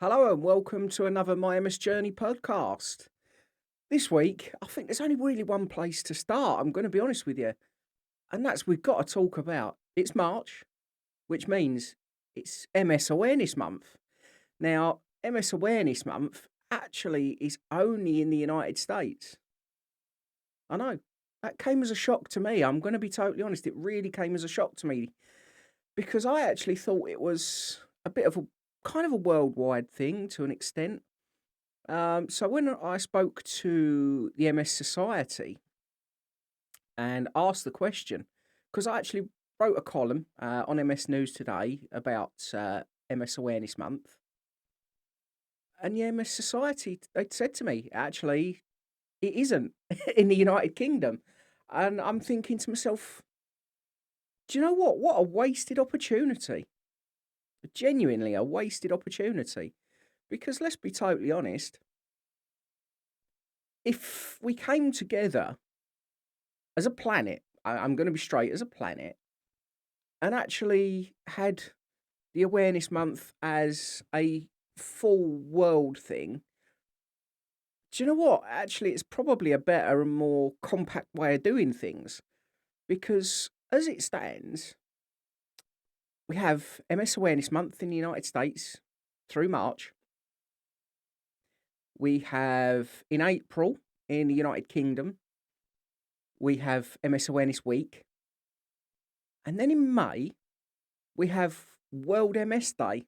Hello and welcome to another My MS Journey podcast. This week, I think there's only really one place to start. I'm going to be honest with you, and that's we've got to talk about. It's March, which means it's MS Awareness Month. Now, MS Awareness Month actually is only in the United States. I know that came as a shock to me. I'm going to be totally honest; it really came as a shock to me because I actually thought it was a bit of a kind of a worldwide thing to an extent. So when I spoke to the MS Society and asked the question, because I actually wrote a column on MS News today about MS Awareness Month, and the MS Society they said to me, actually, it isn't in the United Kingdom, and I'm thinking to myself, do you know what? What a wasted opportunity! Genuinely, a wasted opportunity. Because let's be totally honest, if we came together as a planet, I'm going to be straight as a planet, and actually had the awareness month as a full world thing, do you know what? Actually, it's probably a better and more compact way of doing things because as it stands, we have MS Awareness Month in the United States through March. We have in April in the United Kingdom, we have MS Awareness Week. And then in May, we have World MS Day.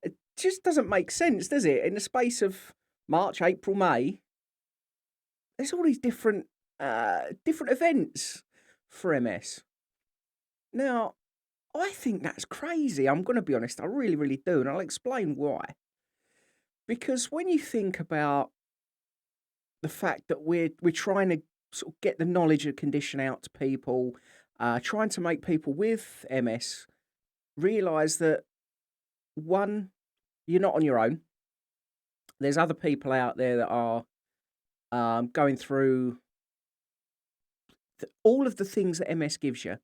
It just doesn't make sense, does it? In the space of March, April, May, there's all these different events for MS. Now, I think that's crazy. I'm going to be honest. I really, really do, and I'll explain why. Because when you think about the fact that we're trying to sort of get the knowledge of the condition out to people, trying to make people with MS realize that one, you're not on your own. There's other people out there that are going through all of the things that MS gives you.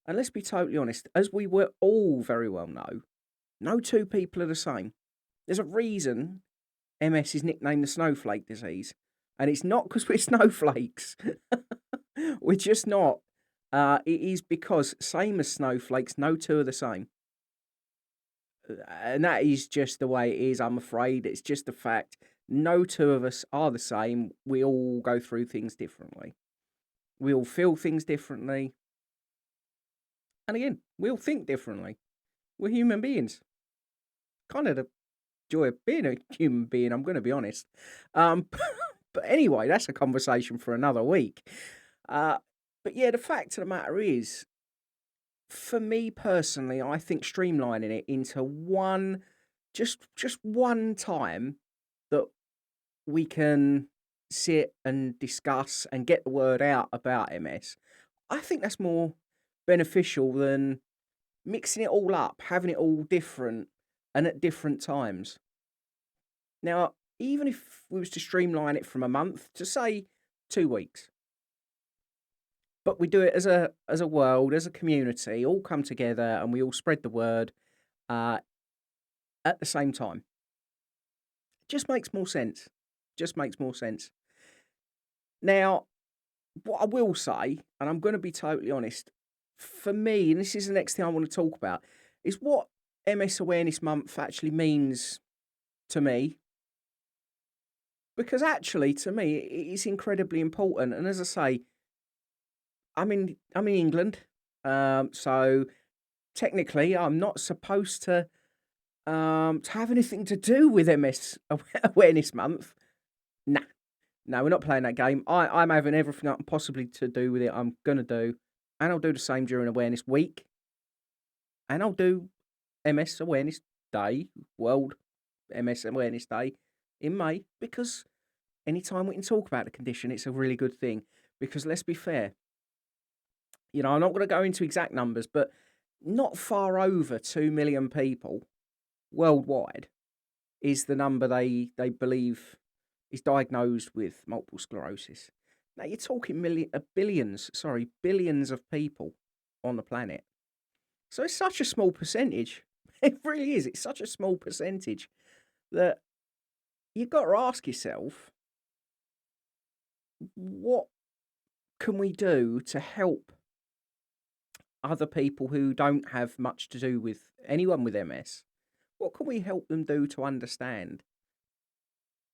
And let's be totally honest, as we were all very well know, no two people are the same. There's a reason MS is nicknamed the snowflake disease. And it's not because we're snowflakes. We're just not. It is because, same as snowflakes, no two are the same. And that is just the way it is, I'm afraid. It's just a fact. No two of us are the same. We all go through things differently. We all feel things differently. And again, we all think differently. We're human beings. Kind of the joy of being a human being, I'm going to be honest. Um, but anyway, that's a conversation for another week. Uh, but yeah, the fact of the matter is, for me personally, I think streamlining it into one, just one time that we can sit and discuss and get the word out about MS. I think that's more beneficial than mixing it all up, having it all different and at different times. Now, even if we was to streamline it from a month to say 2 weeks, but we do it as a world, as a community, all come together and we all spread the word uh, at the same time. It just makes more sense. Just makes more sense. Now, what I will say, and I'm going to be totally honest, for me, and this is the next thing I want to talk about, is what MS Awareness Month actually means to me. Because actually, to me, it is incredibly important. And as I say, I'm in England, so technically, I'm not supposed to have anything to do with MS Awareness Month. Nah, no, we're not playing that game. I'm having everything I can possibly to do with it. I'm gonna do, and I'll do the same during Awareness Week, and I'll do MS Awareness Day, World MS Awareness Day in May, because anytime we can talk about the condition, it's a really good thing. Because let's be fair, I'm not going to go into exact numbers, but not far over 2 million people worldwide is the number they believe is diagnosed with multiple sclerosis. Now you're talking billions of people on the planet. So it's such a small percentage. It really is. It's such a small percentage that you've got to ask yourself, what can we do to help other people who don't have much to do with anyone with MS? What can we help them do to understand?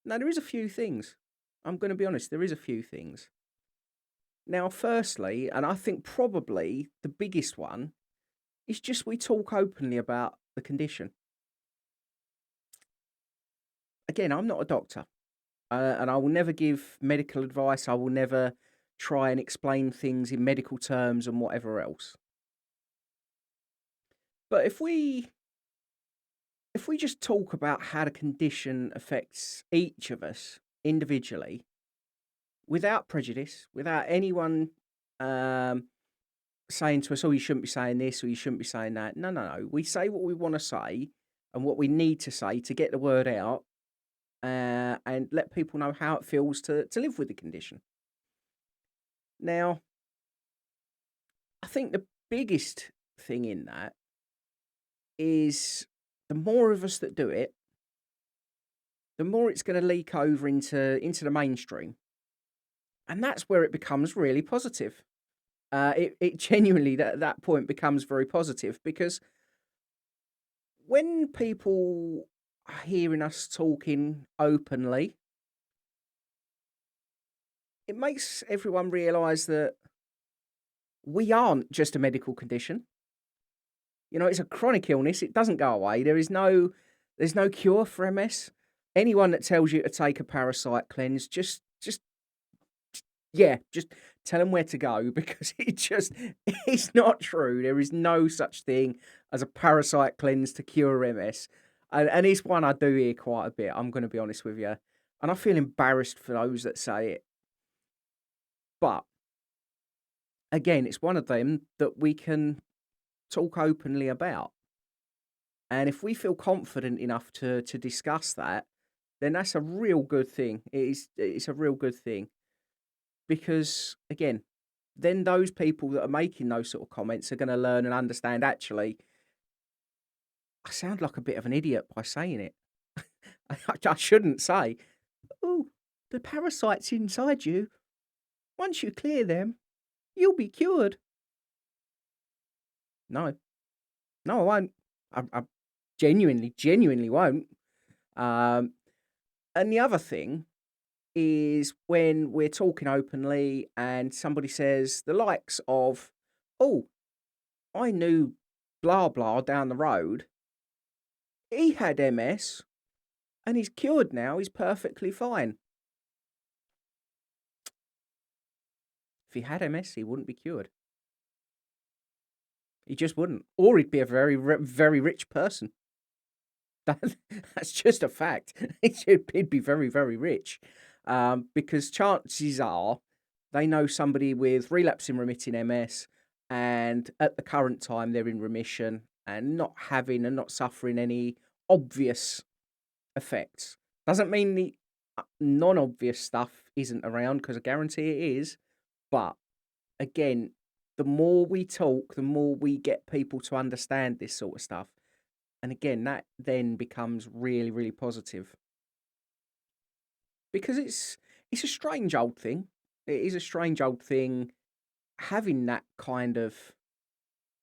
Now, there is a few things. I'm going to be honest, there is a few things. Now, firstly, and I think probably the biggest one, is just we talk openly about the condition. Again, I'm not a doctor, and I will never give medical advice. I will never try and explain things in medical terms and whatever else. But if we just talk about how the condition affects each of us individually, without prejudice, without anyone um, saying to us, "Oh, you shouldn't be saying this or you shouldn't be saying that." No, no, no. We say what we want to say and what we need to say to get the word out, and let people know how it feels to live with the condition. Now, I think the biggest thing in that is the more of us that do it, the more it's going to leak over into the mainstream, and that's where it becomes really positive. It genuinely at that point becomes very positive because when people are hearing us talking openly, it makes everyone realise that we aren't just a medical condition. You know, it's a chronic illness. It doesn't go away. There's no cure for MS. Anyone that tells you to take a parasite cleanse, just yeah, just tell them where to go because it's not true. There is no such thing as a parasite cleanse to cure MS. And it's one I do hear quite a bit, I'm going to be honest with you. And I feel embarrassed for those that say it. But again, it's one of them that we can talk openly about. And if we feel confident enough to discuss that, then that's a real good thing. It's a real good thing. Because again, then those people that are making those sort of comments are going to learn and understand, actually, I sound like a bit of an idiot by saying it. I shouldn't say, "Oh, the parasites inside you, once you clear them, you'll be cured." No, no, I won't. I genuinely won't. Um, and the other thing is when we're talking openly and somebody says the likes of, "Oh, I knew blah blah down the road. He had MS and he's cured now. He's perfectly fine." If he had MS, he wouldn't be cured. He just wouldn't, or he'd be a very rich person. That, that's just a fact. He'd be very rich, because chances are they know somebody with relapsing remitting MS, and at the current time they're in remission and not having and not suffering any obvious effects. Doesn't mean the non-obvious stuff isn't around, because I guarantee it is. But again, the more we talk, the more we get people to understand this sort of stuff. And again, that then becomes really positive because it's a strange old thing. It is a strange old thing having that kind of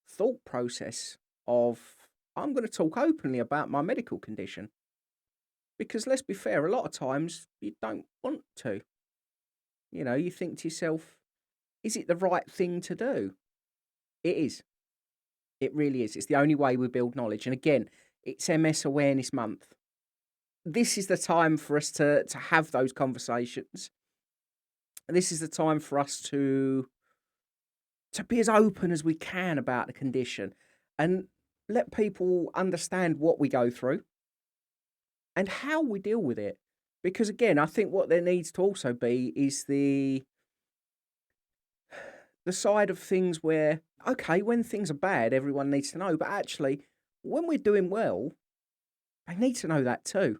thought process of, I'm going to talk openly about my medical condition. Because let's be fair, a lot of times you don't want to. You know, you think to yourself, is it the right thing to do? It is. It really is. It's the only way we build knowledge. And again, it's MS Awareness Month. This is the time for us to have those conversations. And this is the time for us to be as open as we can about the condition and let people understand what we go through and how we deal with it. Because again, I think what there needs to also be is the side of things where, okay, when things are bad, everyone needs to know, but actually, when we're doing well, they need to know that too.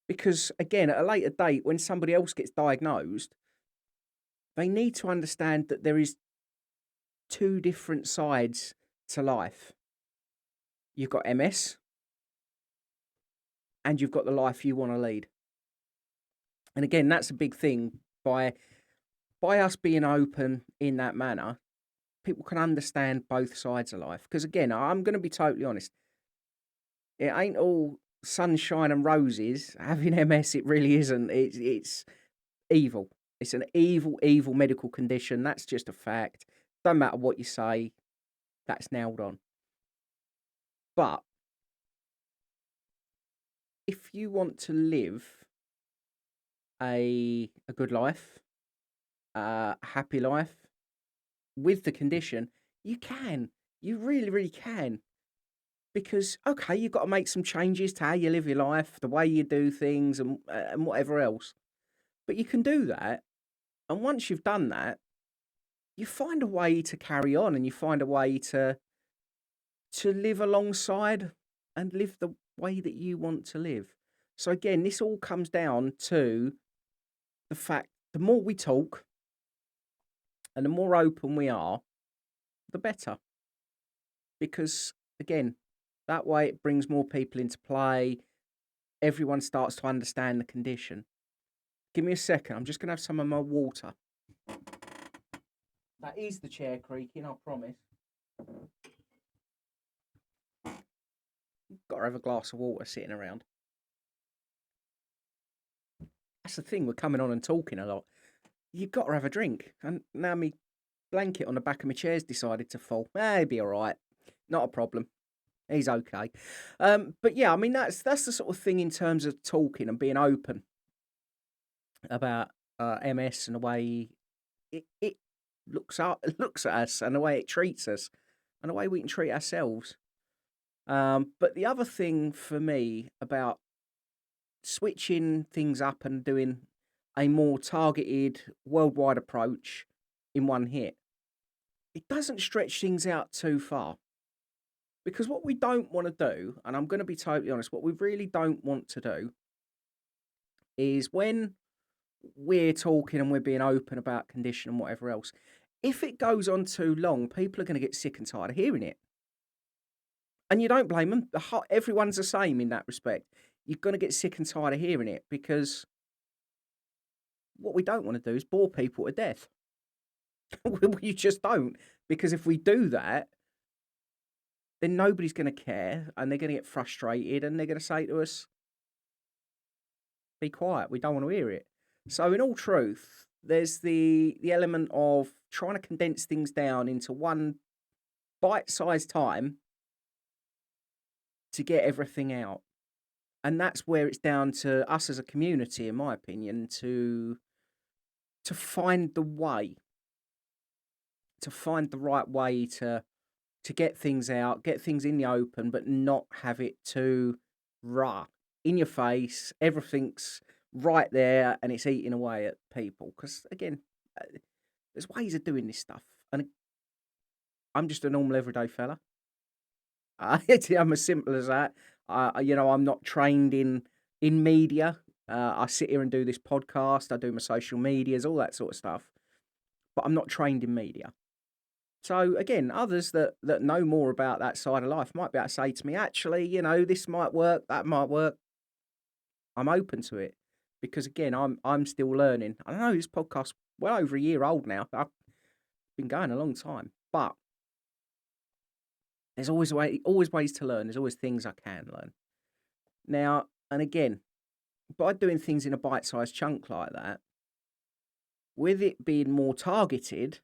Because again, at a later date, when somebody else gets diagnosed, they need to understand that there is two different sides to life. you've got MS, and you've got the life you want to lead. And again, that's a big thing. By us being open in that manner, people can understand both sides of life. Because again, I'm going to be totally honest. It ain't all sunshine and roses. Having MS, it really isn't. It's evil. It's an evil, evil medical condition. That's just a fact. Don't matter what you say, that's nailed on. But if you want to live a good life, a happy life with the condition, you can. You really, really can. Because okay, you've got to make some changes to how you live your life, the way you do things, and whatever else. But you can do that, and once you've done that, you find a way to carry on, and you find a way to live alongside and live the way that you want to live. So again, this all comes down to the fact the more we talk and the more open we are, the better. Because again, that way it brings more people into play. Everyone starts to understand the condition. Give me a second. I'm just going to have some of my water. That is the chair creaking, I promise. Got to have a glass of water sitting around. That's the thing, we're coming on and talking a lot. You've got to have a drink. And now my blanket on the back of my chair's decided to fall. He'll be all right. Not a problem. He's okay. But yeah, I mean, that's the sort of thing in terms of talking and being open about MS and the way it looks at us and the way it treats us and the way we can treat ourselves. But the other thing for me about switching things up and doing a more targeted worldwide approach in one hit, it doesn't stretch things out too far. Because what we don't want to do, and I'm going to be totally honest, what we really don't want to do is when we're talking and we're being open about condition and whatever else, if it goes on too long, people are going to get sick and tired of hearing it. And you don't blame them. Everyone's the same in that respect. You're going to get sick and tired of hearing it because what we don't want to do is bore people to death. We just don't. Because if we do that, then nobody's going to care and they're going to get frustrated and they're going to say to us, be quiet, we don't want to hear it. So in all truth, there's the element of trying to condense things down into one bite-sized time to get everything out. And that's where it's down to us as a community, in my opinion, to find the way, to find the right way to get things out, get things in the open, but not have it too raw in your face. Everything's right there and it's eating away at people. Because again, there's ways of doing this stuff. And I'm just a normal everyday fella. I'm as simple as that. I'm not trained in media. I sit here and do this podcast. I do my social medias, all that sort of stuff. But I'm not trained in media. So again, others that know more about that side of life might be able to say to me, actually, this might work, that might work. I'm open to it because again, I'm still learning. I know this podcast's well over a year old now. I've been going a long time, but there's always ways to learn. There's always things I can learn. Now, and again, by doing things in a bite-sized chunk like that, with it being more targeted,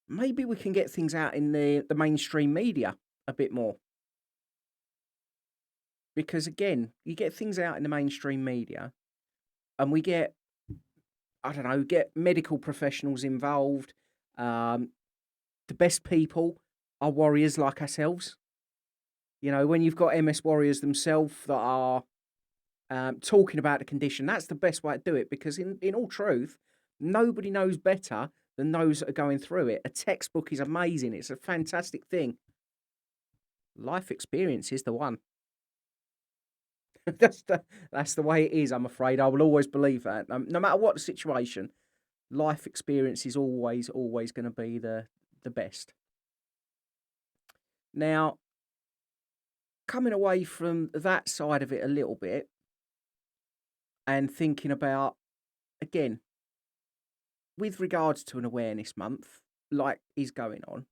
maybe we can get things out in the mainstream media a bit more. Because again, you get things out in the mainstream media and we get, get medical professionals involved. The best people are warriors like ourselves. When you've got MS warriors themselves that are talking about the condition, that's the best way to do it. Because in all truth, nobody knows better than those that are going through it. A textbook is amazing. It's a fantastic thing. Life experience is the one. that's the way it is, I'm afraid. I will always believe that. No matter what the situation, life experience is always going to be the best. Now, coming away from that side of it a little bit and thinking about, again, with regards to an awareness month, like is going on,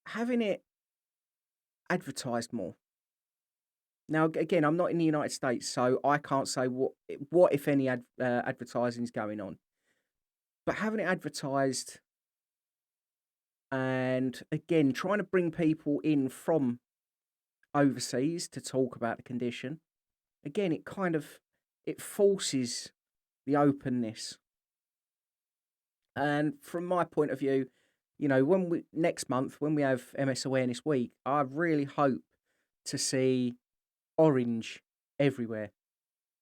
having it advertised more. Now, again, I'm not in the United States, so I can't say what if any, advertising is going on. But having it advertised, and again, trying to bring people in from overseas to talk about the condition, again, it forces the openness. And from my point of view, when next month when we have MS Awareness Week, I really hope to see orange everywhere.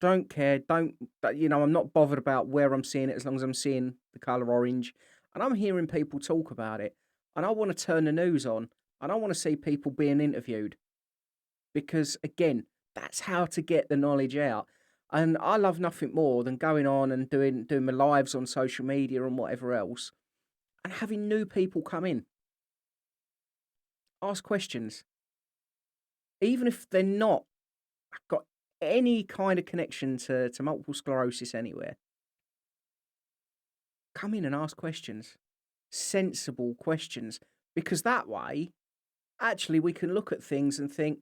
Don't care. Don't I'm not bothered about where I'm seeing it as long as I'm seeing the colour orange, and I'm hearing people talk about it, and I want to turn the news on, and I want to see people being interviewed, because again, that's how to get the knowledge out. And I love nothing more than going on and doing my lives on social media and whatever else, and having new people come in, ask questions, even if they're not got any kind of connection to multiple sclerosis anywhere. Come in and ask questions, sensible questions, because that way, actually, we can look at things and think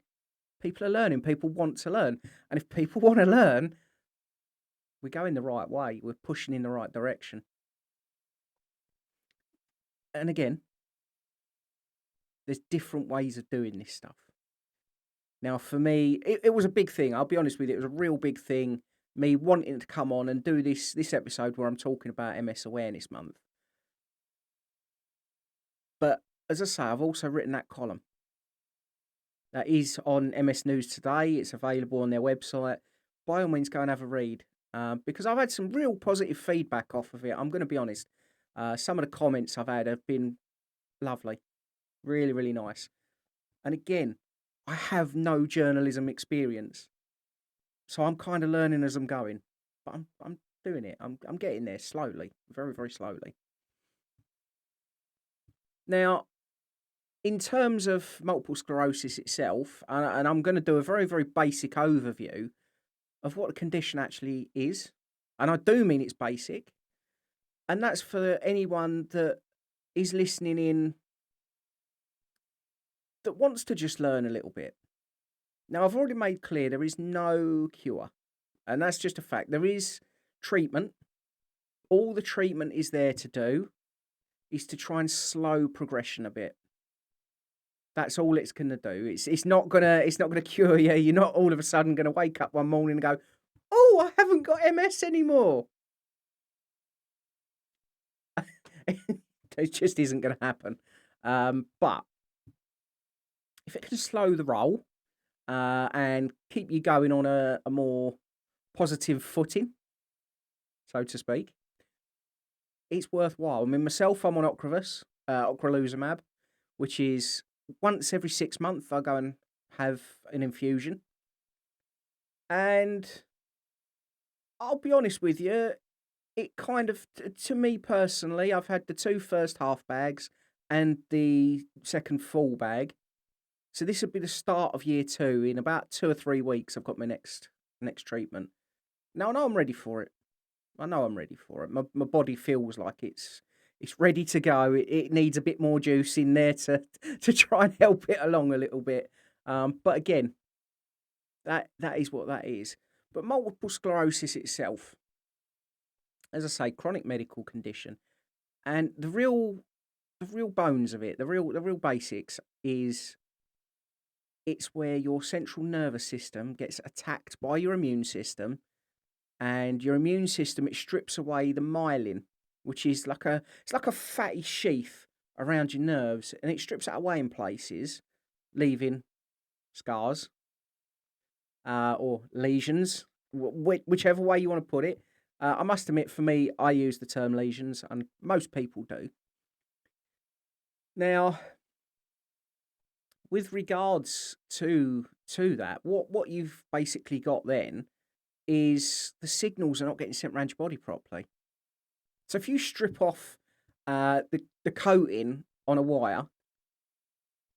people are learning, people want to learn. And if people want to learn, we go in the right way, we're pushing in the right direction. And again, there's different ways of doing this stuff. Now, for me, it was a big thing. I'll be honest with you, it was a real big thing, me wanting to come on and do this episode where I'm talking about MS Awareness Month. But as I say, I've also written that column. That is on MS News Today. It's available on their website. By all means, go and have a read. Because I've had some real positive feedback off of it. I'm going to be honest. Some of the comments I've had have been lovely. Really, really nice. And again, I have no journalism experience. So I'm kind of learning as I'm going. But I'm doing it. I'm getting there slowly. Very, very slowly. Now, in terms of multiple sclerosis itself, and I'm going to do a very, very basic overview of what the condition actually is. And I do mean it's basic. And that's for anyone that is listening in that wants to just learn a little bit. Now, I've already made clear there is no cure. And that's just a fact. There is treatment. All the treatment is there to do is to try and slow progression a bit. That's all it's going to do. It's not gonna cure you. You're not all of a sudden going to wake up one morning and go, "Oh, I haven't got MS anymore." It just isn't going to happen. But if it can slow the roll and keep you going on a more positive footing, so to speak, it's worthwhile. I mean, myself, I'm on Ocrevus, ocrelizumab, which is once every 6 months I go and have an infusion. And I'll be honest with you, it kind of, to me personally, I've had the 2 first half bags and the second full bag. So this would be the start of year 2. In about 2 or 3 weeks, I've got my next treatment. Now I know I'm ready for it. My body feels like it's ready to go. It needs a bit more juice in there to try and help it along a little bit. But again, that is what that is. But multiple sclerosis itself, as I say, chronic medical condition, and the real bones of it, the real basics is it's where your central nervous system gets attacked by your immune system, and your immune system, it strips away the myelin, which is like a fatty sheath around your nerves, and it strips that away in places, leaving scars or lesions, whichever way you want to put it. I must admit, for me, I use the term lesions, and most people do. Now, with regards to that, what you've basically got then is the signals are not getting sent around your body properly. So if you strip off the coating on a wire,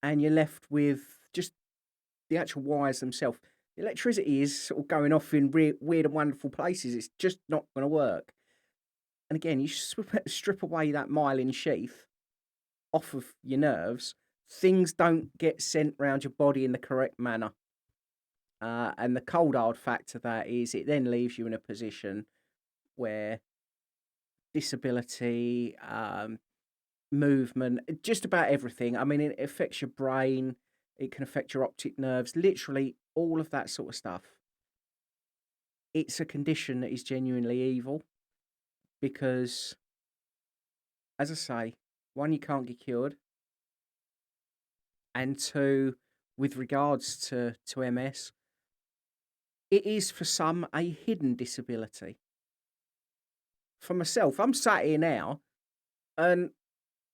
and you're left with just the actual wires themselves. The electricity is sort of going off in weird and wonderful places. It's just not going to work. And again, you strip away that myelin sheath off of your nerves, things don't get sent round your body in the correct manner. And the cold hard fact of that is it then leaves you in a position where disability, movement, just about everything. I mean, it affects your brain, it can affect your optic nerves, literally all of that sort of stuff. It's a condition that is genuinely evil because, as I say, one, you can't get cured, and two, with regards to MS, it is for some a hidden disability. For myself, I'm sat here now and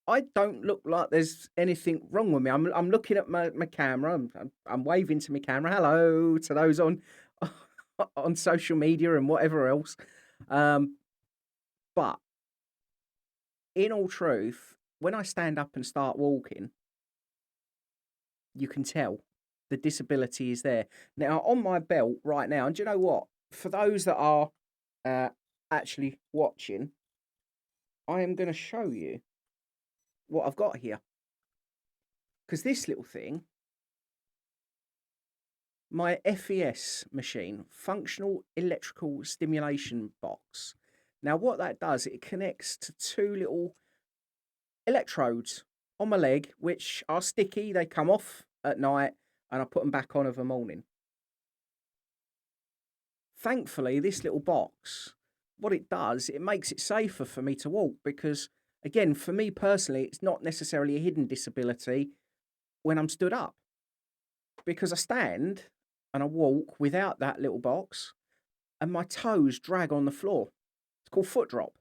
I don't look like there's anything wrong with me. I'm looking at my camera. I'm waving to my camera. Hello to those on on social media and whatever else. Um, but in all truth, when I stand up and start walking, you can tell the disability is there. Now on my belt right now, and do you know what? For those that are uh, actually watching, I am going to show you what I've got here. Because this little thing, my FES machine, functional electrical stimulation box. Now, what that does, it connects to two little electrodes on my leg, which are sticky. They come off at night and I put them back on of a morning. Thankfully, this little box, what it does, it makes it safer for me to walk because, again, for me personally, it's not necessarily a hidden disability when I'm stood up because I stand and I walk without that little box and my toes drag on the floor. It's called foot drop.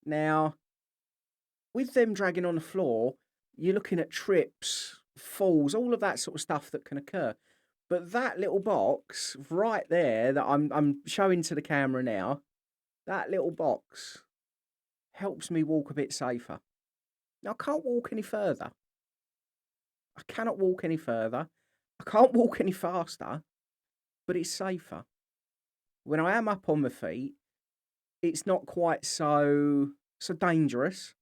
Now, with them dragging on the floor, you're looking at trips, falls, all of that sort of stuff that can occur. But that little box right there that I'm showing to the camera now, that little box helps me walk a bit safer. Now, I can't walk any further. I cannot walk any further. I can't walk any faster, but it's safer. When I am up on my feet, it's not quite so dangerous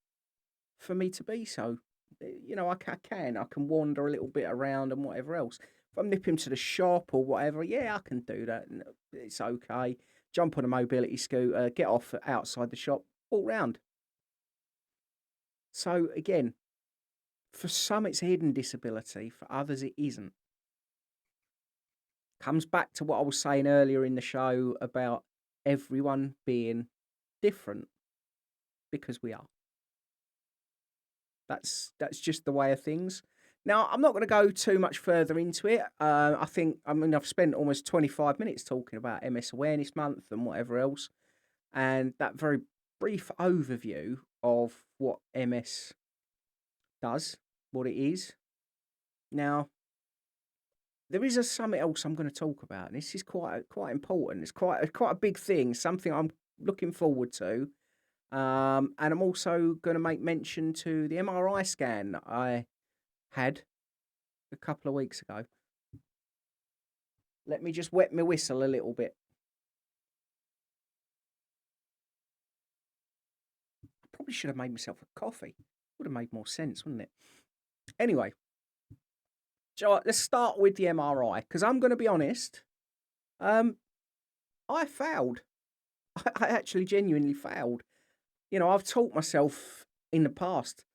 for me to be so. You know, I can wander a little bit around and whatever else. If I'm nipping to the shop or whatever, yeah, I can do that. It's okay. Jump on a mobility scooter, get off outside the shop, walk round. So again, for some it's a hidden disability, for others it isn't. Comes back to what I was saying earlier in the show about everyone being different because we are. That's just the way of things. Now, I'm not going to go too much further into it. I've spent almost 25 minutes talking about MS Awareness Month and whatever else, and that very brief overview of what MS does, what it is. Now, there is something else I'm going to talk about, and this is quite important. It's quite a big thing, something I'm looking forward to. And I'm also going to make mention to the MRI scan I had a couple of weeks ago. Let me just wet my whistle a little bit. I probably should have made myself a coffee. Would have made more sense, wouldn't it? Anyway, so let's start with the MRI because I'm going to be honest. I failed. I actually genuinely failed. You know, I've taught myself in the past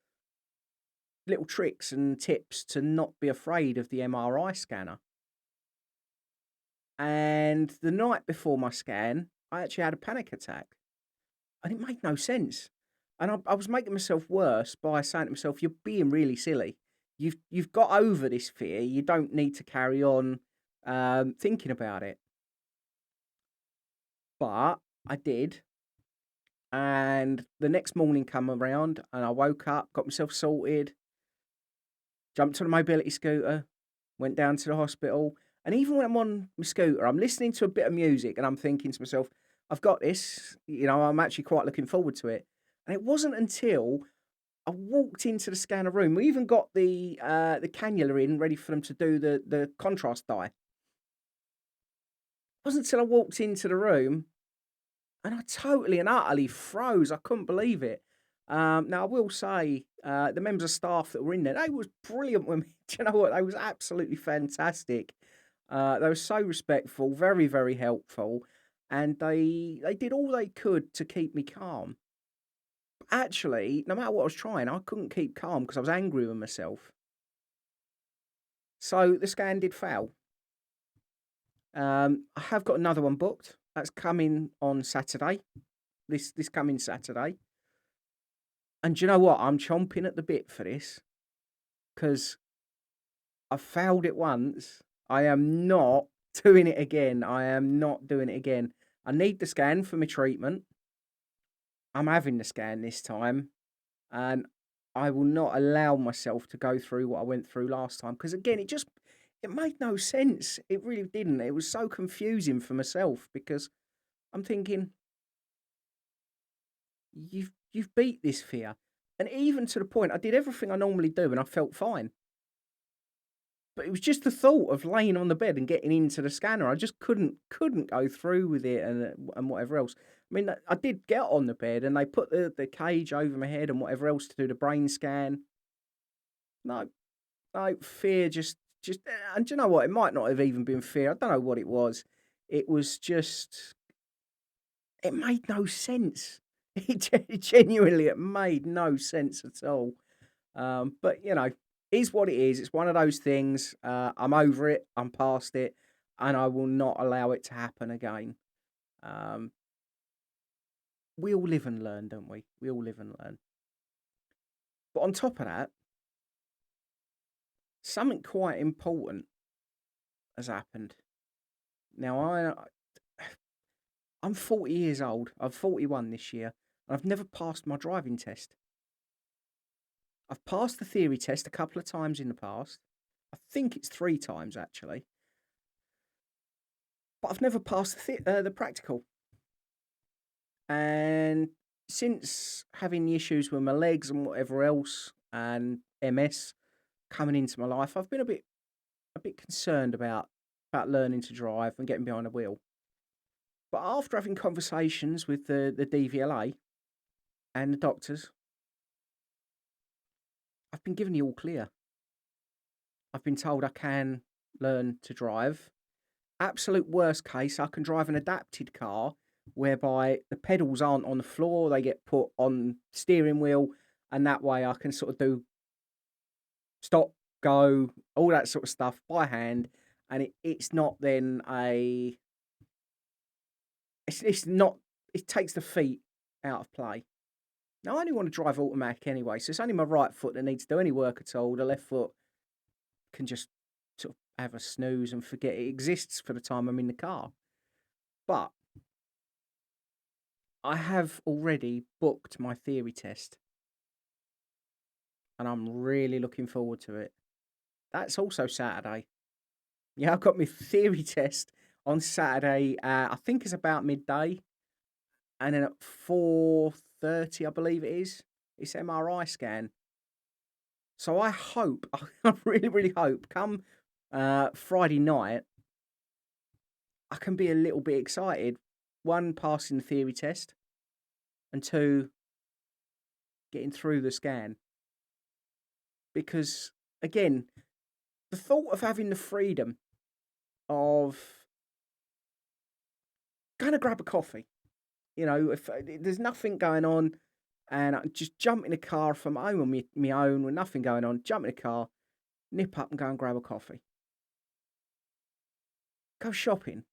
little tricks and tips to not be afraid of the MRI scanner. And the night before my scan, I actually had a panic attack. And it made no sense. And I was making myself worse by saying to myself, you're being really silly. You've got over this fear. You don't need to carry on thinking about it. But I did. And the next morning come around and I woke up, got myself sorted, jumped on a mobility scooter, went down to the hospital. And even when I'm on my scooter, I'm listening to a bit of music and I'm thinking to myself, I've got this. You know, I'm actually quite looking forward to it. And it wasn't until I walked into the scanner room. We even got the cannula in ready for them to do the contrast dye. It wasn't until I walked into the room and I totally and utterly froze. I couldn't believe it. Now I will say, the members of staff that were in there, they was brilliant with me. Do you know what? They was absolutely fantastic. They were so respectful, very, very helpful, and they did all they could to keep me calm. Actually, no matter what I was trying, I couldn't keep calm because I was angry with myself. So the scan did fail. I have got another one booked. That's coming on Saturday. This coming Saturday. And do you know what? I'm chomping at the bit for this because I failed it once. I am not doing it again. I am not doing it again. I need the scan for my treatment. I'm having the scan this time, and I will not allow myself to go through what I went through last time because again, it made no sense. It really didn't. It was so confusing for myself because I'm thinking you've beat this fear, and even to the point I did everything I normally do and I felt fine. But it was just the thought of laying on the bed and getting into the scanner. I just couldn't go through with it and whatever else. I mean, I did get on the bed and they put the cage over my head and whatever else to do the brain scan. No, no fear. Just and do you know what? It might not have even been fear. I don't know what it was. It was just it made no sense. Genuinely, it made no sense at all. But you know, is what it is. It's one of those things. I'm over it. I'm past it, and I will not allow it to happen again. Um, we all live and learn, don't we? We all live and learn. But on top of that, something quite important has happened. Now I'm 40 years old. I'm 41 this year, and I've never passed my driving test. I've passed the theory test a couple of times in the past. I think it's 3 times actually, but I've never passed the practical. And since having the issues with my legs and whatever else, and MS coming into my life, I've been a bit concerned about learning to drive and getting behind the wheel. But after having conversations with the DVLA and the doctors, I've been given the all clear. I've been told I can learn to drive. Absolute worst case, I can drive an adapted car whereby the pedals aren't on the floor, they get put on steering wheel, and that way I can sort of do stop, go, all that sort of stuff by hand, and it's not then it's not it takes the feet out of play. Now I only want to drive automatic anyway, so it's only my right foot that needs to do any work at all. The left foot can just sort of have a snooze and forget it exists for the time I'm in the car. But I have already booked my theory test and I'm really looking forward to it. That's also Saturday. Yeah, I've got my theory test on Saturday. I think it's about midday, and then at 4:30, I believe it is. It's MRI scan. So I hope, I really, really hope, come Friday night, I can be a little bit excited. One, passing the theory test, and two, getting through the scan. Because again, the thought of having the freedom of going to grab a coffee, if there's nothing going on, and I just jump in a car from home on my own with nothing going on, jump in a car, nip up and go and grab a coffee. Go shopping.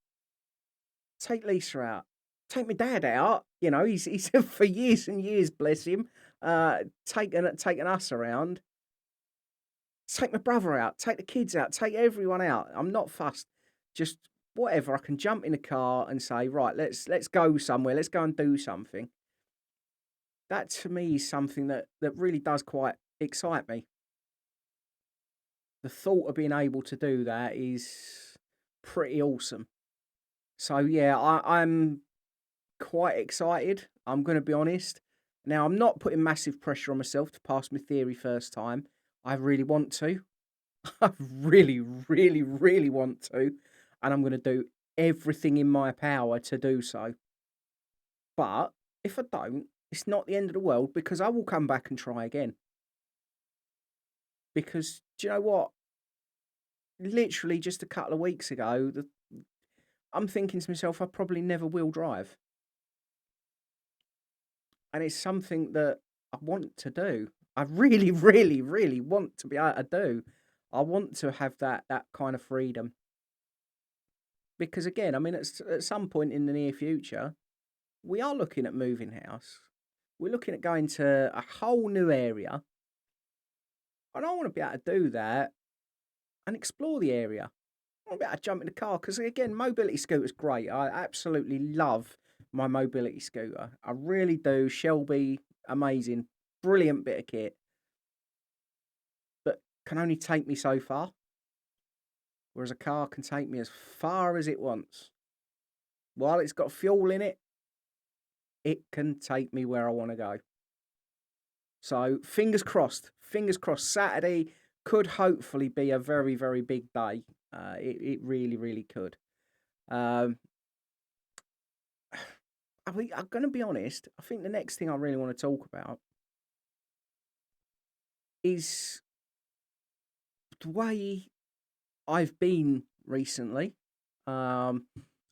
Take Lisa out. Take my dad out. He's for years and years, bless him, taking us around. Take my brother out. Take the kids out. Take everyone out. I'm not fussed. Just whatever. I can jump in a car and say, right, let's go somewhere. Let's go and do something. That to me is something that really does quite excite me. The thought of being able to do that is pretty awesome. So yeah, I'm quite excited. I'm going to be honest. Now, I'm not putting massive pressure on myself to pass my theory first time. I really want to. I really, really, really want to. And I'm going to do everything in my power to do so. But if I don't, it's not the end of the world because I will come back and try again. Because do you know what? Literally just a couple of weeks ago, I'm thinking to myself, I probably never will drive. And it's something that I want to do. I really, really, really want to be able to do. I want to have that kind of freedom. Because again, I mean, at some point in the near future, we are looking at moving house. We're looking at going to a whole new area. And I want to be able to do that and explore the area. I want to be able to jump in the car because, again, mobility scooter's great. I absolutely love my mobility scooter. I really do. Shelby, amazing. Brilliant bit of kit. But can only take me so far. Whereas a car can take me as far as it wants. While it's got fuel in it, it can take me where I want to go. So fingers crossed. Fingers crossed. Saturday could hopefully be a very, very big day. It really, really could. I'm going to be honest. I think the next thing I really want to talk about is the way I've been recently. And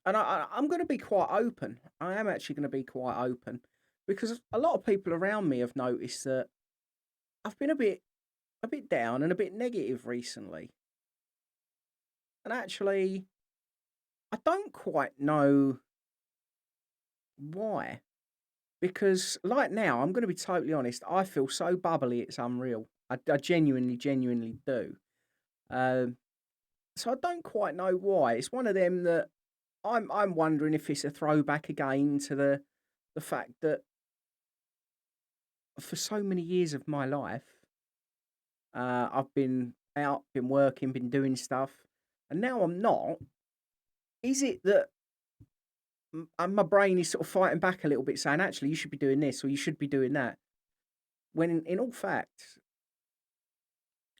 I'm going to be quite open. I am actually going to be quite open because a lot of people around me have noticed that I've been a bit down and a bit negative recently. And actually, I don't quite know why. Because like now, I'm going to be totally honest. I feel so bubbly, it's unreal. I genuinely, genuinely do. Um, so I don't quite know why. It's one of them that I'm wondering if it's a throwback again to the fact that for so many years of my life, I've been out, been working, been doing stuff, and now I'm not. Is it that my brain is sort of fighting back a little bit, saying, actually, you should be doing this or you should be doing that? When in all fact,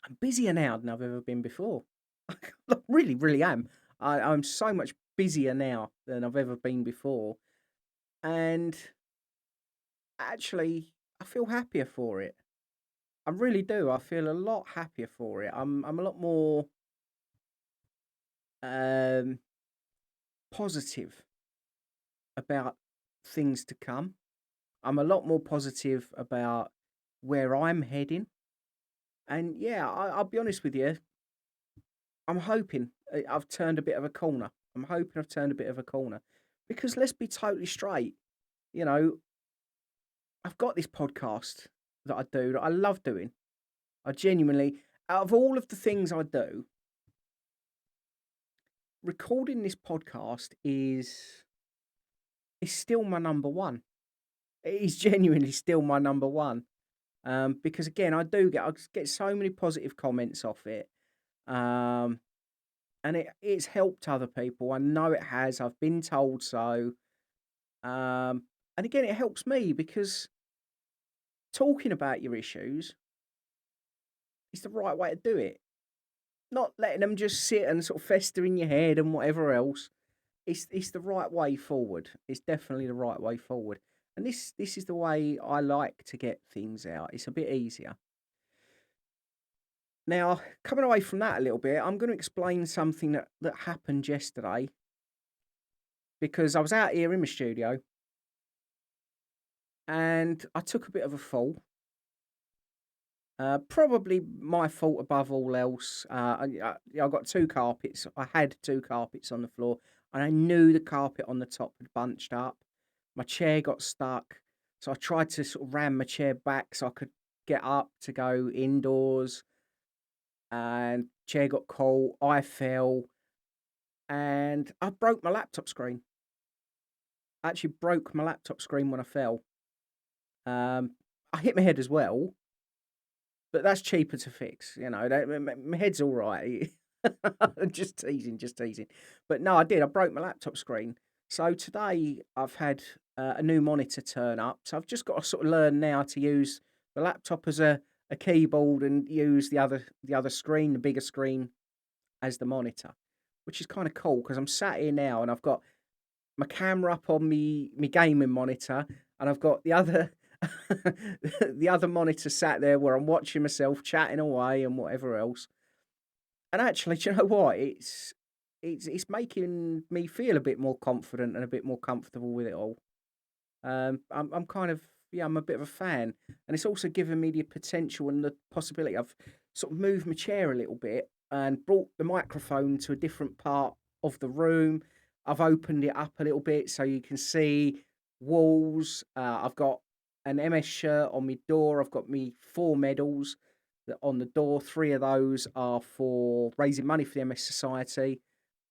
I'm busier now than I've ever been before. I really, really am. I'm so much busier now than I've ever been before. And actually, I feel happier for it. I really do. I feel a lot happier for it. I'm a lot more um, positive about things to come. I'm a lot more positive about where I'm heading. And yeah, I'll be honest with you. I'm hoping I've turned a bit of a corner. I'm hoping I've turned a bit of a corner. Because let's be totally straight. You know, I've got this podcast that I do that I love doing. I genuinely, out of all of the things I do, recording this podcast is still my number one. It is genuinely still my number one. Because again, I get so many positive comments off it. Um, and it's helped other people. I know it has. I've been told so. And again, it helps me because talking about your issues is the right way to do it. Not letting them just sit and sort of fester in your head and whatever else. It's the right way forward. It's definitely the right way forward. And this is the way I like to get things out. It's a bit easier. Now, coming away from that a little bit, I'm going to explain something that happened yesterday because I was out here in my studio and I took a bit of a fall. Probably my fault above all else. I got two carpets. I had two carpets on the floor, and I knew the carpet on the top had bunched up. My chair got stuck, so I tried to sort of ram my chair back so I could get up to go indoors. And chair got caught. I fell, and I broke my laptop screen. I actually broke my laptop screen when I fell. I hit my head as well, but that's cheaper to fix. You know, my head's all right. Just teasing, just teasing. But no, I did. I broke my laptop screen. So today I've had a new monitor turn up. So I've just got to sort of learn now to use the laptop as a keyboard and use the other screen, the bigger screen, as the monitor, which is kind of cool because I'm sat here now and I've got my camera up on me gaming monitor, and I've got the other the other monitor sat there where I'm watching myself chatting away and whatever else. And actually, do you know what? It's making me feel a bit more confident and a bit more comfortable with it all. I'm kind of, yeah, I'm a bit of a fan, and it's also given me the potential and the possibility. I've sort of moved my chair a little bit and brought the microphone to a different part of the room. I've opened it up a little bit so you can see walls. I've got an MS shirt on my door. I've got me 4 medals on the door. 3 of those are for raising money for the MS Society,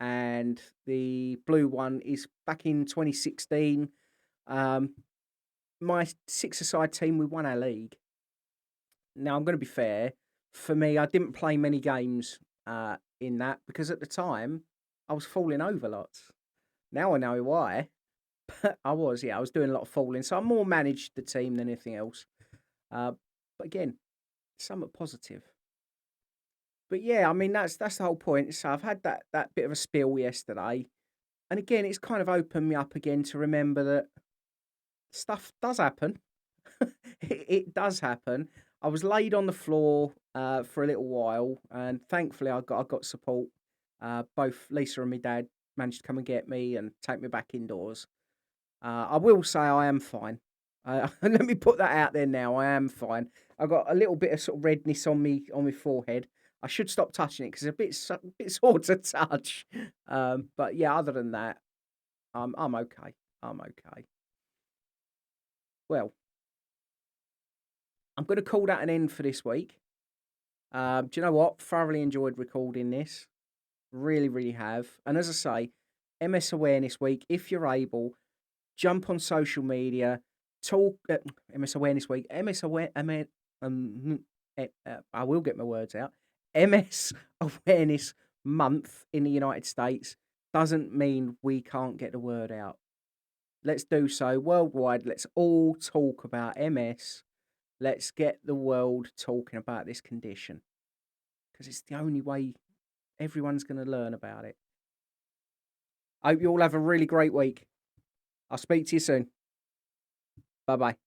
and the blue one is back in 2016. Um, my six-a-side team, we won our league. Now, I'm going to be fair. For me, I didn't play many games in that because at the time I was falling over lots. Now I know why. But I was doing a lot of falling. So I more managed the team than anything else. Uh, but again, somewhat positive. But yeah, I mean that's the whole point. So I've had that bit of a spill yesterday, and again, it's kind of opened me up again to remember that stuff does happen. It does happen. I was laid on the floor for a little while, and thankfully I got support. Both Lisa and my dad managed to come and get me and take me back indoors. I will say I am fine. Let me put that out there now. I am fine. I got a little bit of sort of redness on my forehead. I should stop touching it because it's a bit sore to touch. But yeah, other than that, I'm okay. I'm okay. Well, I'm going to call that an end for this week. Do you know what? Thoroughly enjoyed recording this. Really, really have. And as I say, MS Awareness Week, if you're able, jump on social media, talk MS Awareness Week, I will get my words out. MS Awareness Month in the United States doesn't mean we can't get the word out. Let's do so worldwide. Let's all talk about MS. Let's get the world talking about this condition because it's the only way everyone's going to learn about it. I hope you all have a really great week. I'll speak to you soon. Bye bye.